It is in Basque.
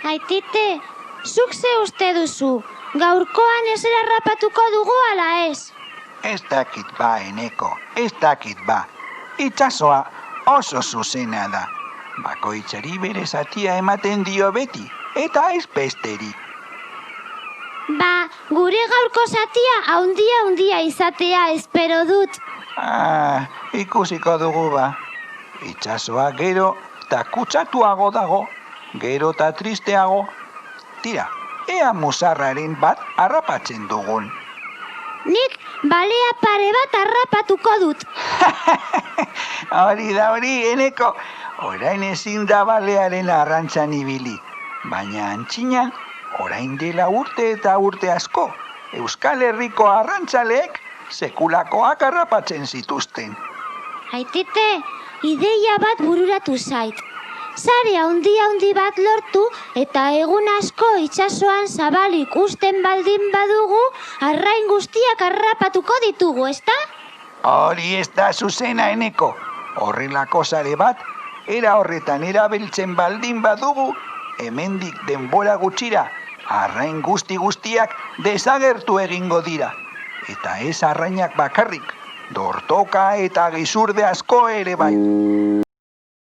Aitite, zuk ze uste duzu, gaurkoan ez harrapatuko dugu ala ez? Ez dakit ba, Eneko, ez dakit ba. Itsasoa oso zuzena da. Bakoitzari bere zatia ematen dio beti, eta ez besteri. Ba, gure gaurko zatia haundia izatea espero dut. Ikusiko dugu ba. Itsasoa gero eta kutsatuago dago, gero eta tristeago. Tira, ea musarraren bat harrapatzen dugun. Nik balea pare bat harrapatuko dut. Hori da hori, Eneko. Orain ezin da balearen arrantzan ibili. Baina antzinan, orain dela urte eta urte asko, Euskal Herriko arrantzaleek sekulakoak harrapatzen zituzten. Aitite, ideia bat bururatu zait. Sare handi bat lortu eta egun asko itsasoan zabalik usten baldin badugu, arrain guztiak harrapatuko ditugu, ezta? Hori ez da zuzena, Eneko. Horrelako sare bat, era horretan erabiltzen baldin badugu, hemendik denbora gutxira, arrain guztiak desagertu egingo dira. Eta ez arrainak bakarrik, dortoka eta gizurde asko ere bai.